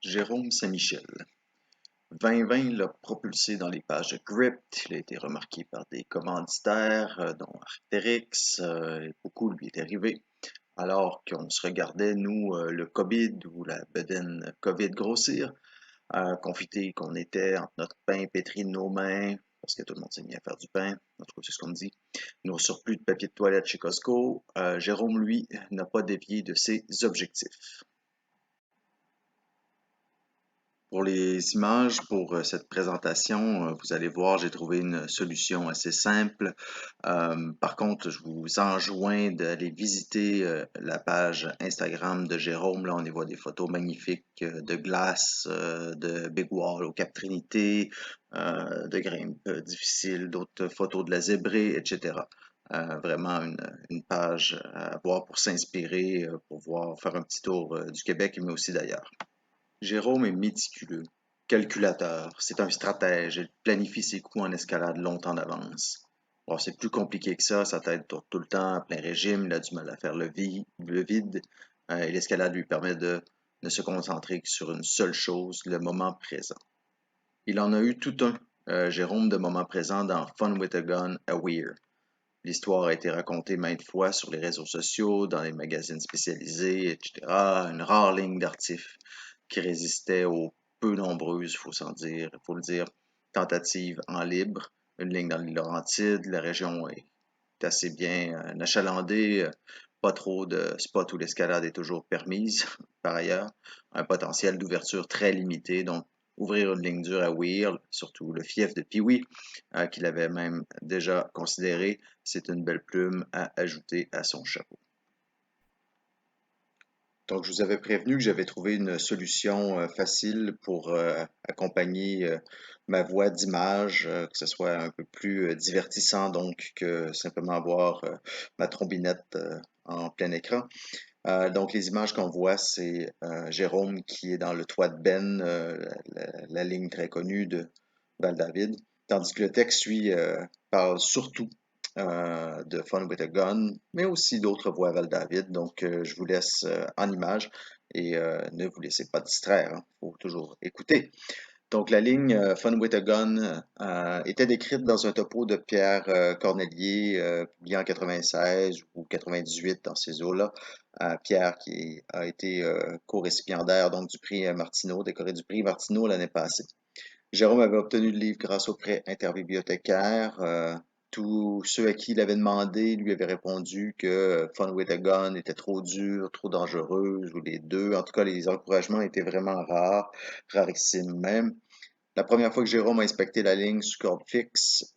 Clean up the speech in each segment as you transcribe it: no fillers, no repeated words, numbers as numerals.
Jérôme Saint-Michel. 2020 l'a propulsé dans les pages de Gript. Il a été remarqué par des commanditaires, dont Arc'teryx, et beaucoup lui est arrivé. Alors qu'on se regardait, nous, le COVID ou la bedaine COVID grossir, confité qu'on était entre notre pain pétri de nos mains, parce que tout le monde s'est mis à faire du pain, en tout cas c'est ce qu'on me dit, nos surplus de papier de toilette chez Costco, Jérôme, lui, n'a pas dévié de ses objectifs. Pour les images, pour cette présentation, vous allez voir, j'ai trouvé une solution assez simple. Par contre, je vous enjoins d'aller visiter la page Instagram de Jérôme. Là, on y voit des photos magnifiques de glace, de Big Wall au Cap-Trinité, de grimpes difficiles, d'autres photos de la zébrée, etc. Vraiment une page à voir pour s'inspirer, pour voir faire un petit tour du Québec, mais aussi d'ailleurs. Jérôme est méticuleux, calculateur, c'est un stratège, il planifie ses coups en escalade longtemps d'avance. Bon, c'est plus compliqué que ça, sa tête tourne tout le temps, à plein régime, il a du mal à faire le vide, et l'escalade lui permet de ne se concentrer que sur une seule chose, le moment présent. Il en a eu tout un, Jérôme, de moments présents dans Fun with a Gun à Weir. L'histoire a été racontée maintes fois sur les réseaux sociaux, dans les magazines spécialisés, etc. Une rare ligne d'artifs qui résistait aux peu nombreuses, faut le dire, tentatives en libre. Une ligne dans l'île Laurentide, la région est assez bien achalandée, pas trop de spots où l'escalade est toujours permise, par ailleurs. Un potentiel d'ouverture très limité, donc ouvrir une ligne dure à Weir, surtout le fief de Pee-wee, qu'il avait même déjà considéré, c'est une belle plume à ajouter à son chapeau. Donc, je vous avais prévenu que j'avais trouvé une solution facile pour accompagner ma voix d'image, que ce soit un peu plus divertissant donc que simplement avoir ma trombinette en plein écran. Donc, les images qu'on voit, c'est Jérôme qui est dans le toit de Ben, la ligne très connue de Val-David, tandis que le texte, lui, parle surtout de Fun with a Gun, mais aussi d'autres voix à Val-David. Donc, je vous laisse en image et ne vous laissez pas distraire. Il faut toujours écouter. Donc, la ligne Fun with a Gun était décrite dans un topo de Pierre Cornelier, publié en 96 ou 98 dans ces eaux-là. Pierre qui a été co-récipiendaire donc du prix Martineau, décoré du prix Martineau l'année passée. Jérôme avait obtenu le livre grâce au prêt interbibliothécaire. Tous ceux à qui il avait demandé lui avaient répondu que Fun with a Gun était trop dur, trop dangereux, ou les deux. En tout cas, les encouragements étaient vraiment rares, rarissimes même. La première fois que Jérôme a inspecté la ligne sous corde fixe,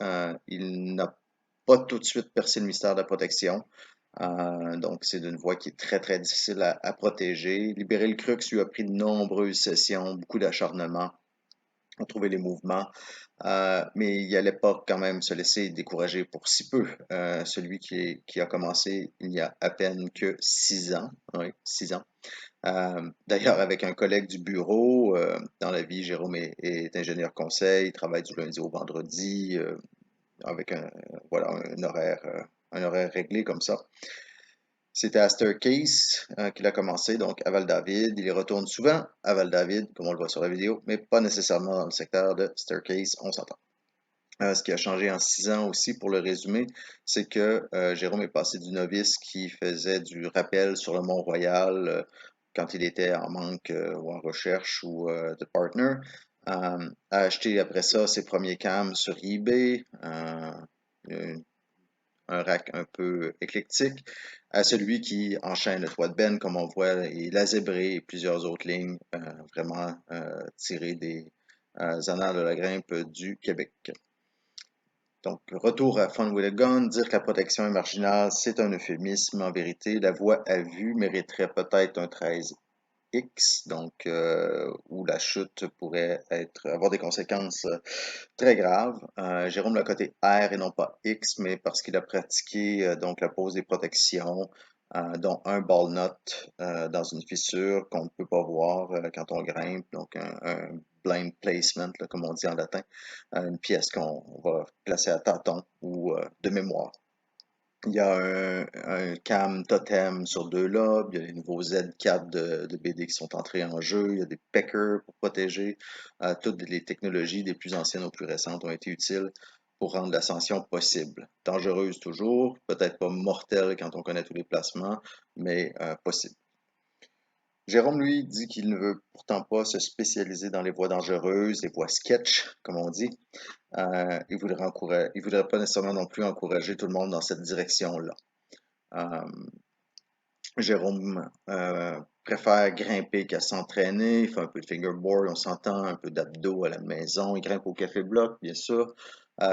il n'a pas tout de suite percé le mystère de la protection. Donc, c'est d'une voie qui est très, très difficile à protéger. Libérer le crux lui a pris de nombreuses sessions, beaucoup d'acharnement à trouver les mouvements, mais il n'allait pas quand même se laisser décourager pour si peu. Celui qui a commencé il y a à peine que 6 ans, oui, 6 ans. D'ailleurs, avec un collègue du bureau, dans la vie, Jérôme est ingénieur conseil, il travaille du lundi au vendredi, avec voilà, un horaire réglé comme ça. C'était à Staircase qu'il a commencé, donc à Val-David. Il y retourne souvent à Val-David, comme on le voit sur la vidéo, mais pas nécessairement dans le secteur de Staircase, on s'entend. Ce qui a changé en 6 ans aussi, pour le résumer, c'est que Jérôme est passé du novice qui faisait du rappel sur le Mont-Royal quand il était en manque ou en recherche ou de partner, à acheter après ça ses premiers cams sur eBay, un rack un peu éclectique, à celui qui enchaîne le toit de Ben, comme on voit, et la zébrée et plusieurs autres lignes vraiment tirées des annales de la grimpe du Québec. Donc, retour à Fun with a Gun, dire que la protection est marginale, c'est un euphémisme. En vérité, la voie à vue mériterait peut-être un 13X, donc où la chute pourrait avoir des conséquences très graves. Jérôme l'a coté R et non pas X, mais parce qu'il a pratiqué donc la pose des protections, dont un ball knot dans une fissure qu'on ne peut pas voir quand on grimpe, donc un blind placement, là, comme on dit en latin, une pièce qu'on va placer à tâtons ou de mémoire. Il y a un cam totem sur deux lobes, il y a les nouveaux Z4 de BD qui sont entrés en jeu, il y a des Peckers pour protéger. Toutes les technologies des plus anciennes aux plus récentes ont été utiles pour rendre l'ascension possible. Dangereuse toujours, peut-être pas mortelle quand on connaît tous les placements, mais possible. Jérôme, lui, dit qu'il ne veut pourtant pas se spécialiser dans les voies dangereuses, les voies sketch, comme on dit. Il voudrait pas nécessairement non plus encourager tout le monde dans cette direction-là. Euh, Jérôme préfère grimper qu'à s'entraîner. Il fait un peu de fingerboard, on s'entend, un peu d'abdos à la maison. Il grimpe au café bloc, bien sûr.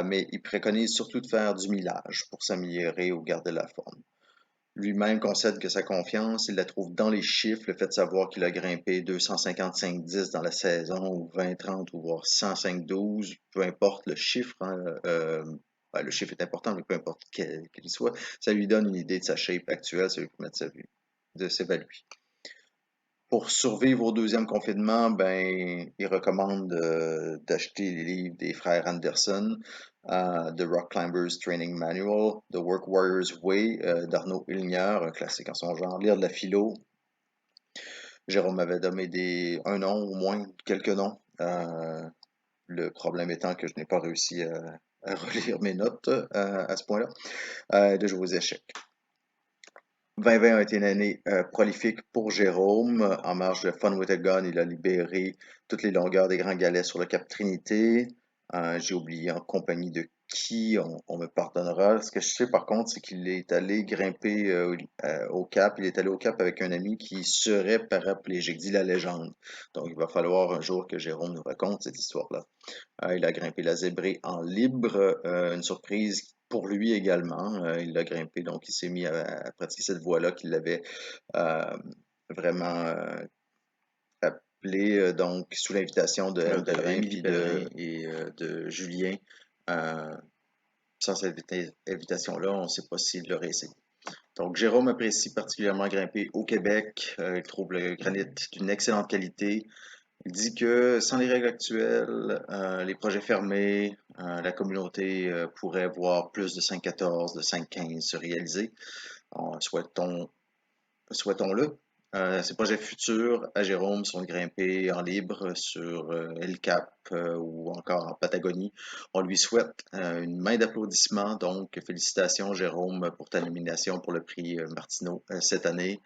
Mais il préconise surtout de faire du millage pour s'améliorer ou garder la forme. Lui-même concède que sa confiance, il la trouve dans les chiffres, le fait de savoir qu'il a grimpé 255-10 dans la saison, ou 20-30, ou voire 105-12, peu importe le chiffre, hein, ben, le chiffre est important, mais peu importe qu'il soit, ça lui donne une idée de sa shape actuelle, ça lui permet de s'évaluer. Pour survivre au deuxième confinement, ben, il recommande d'acheter les livres des frères Anderson, The Rock Climbers Training Manual, The Work Warriors Way d'Arnaud Hillier, un classique en son genre, lire de la philo. Jérôme m'avait donné un nom au moins, quelques noms. Le problème étant que je n'ai pas réussi à relire mes notes à ce point-là, de jouer aux échecs. 2020 a été une année prolifique pour Jérôme. En marge de Fun with a Gun, il a libéré toutes les longueurs des Grands Galets sur le Cap Trinité. J'ai oublié en compagnie de qui, on me pardonnera. Ce que je sais par contre, c'est qu'il est allé grimper au Cap. Il est allé au Cap avec un ami qui serait paraplégique, dit la légende. Donc il va falloir un jour que Jérôme nous raconte cette histoire-là. Il a grimpé la Zébrée en libre, une surprise pour lui également. Il l'a grimpé, donc il s'est mis à pratiquer cette voie-là qu'il avait euh, vraiment appelée, donc sous l'invitation de M. Pellerin, puis Pellerin et de Julien. Euh, Sans cette invitation-là, on ne sait pas s'il l'aurait essayé. Donc, Jérôme apprécie particulièrement grimper au Québec. Il trouve le granit d'une excellente qualité. Il dit que sans les règles actuelles, les projets fermés, la communauté pourrait voir plus de 5.14, de 5.15 se réaliser. Souhaitons-le. Ces projets futurs à Jérôme sont grimpés en libre sur El Cap ou encore en Patagonie. On lui souhaite une main d'applaudissement. Donc, félicitations Jérôme pour ta nomination pour le prix Martineau cette année.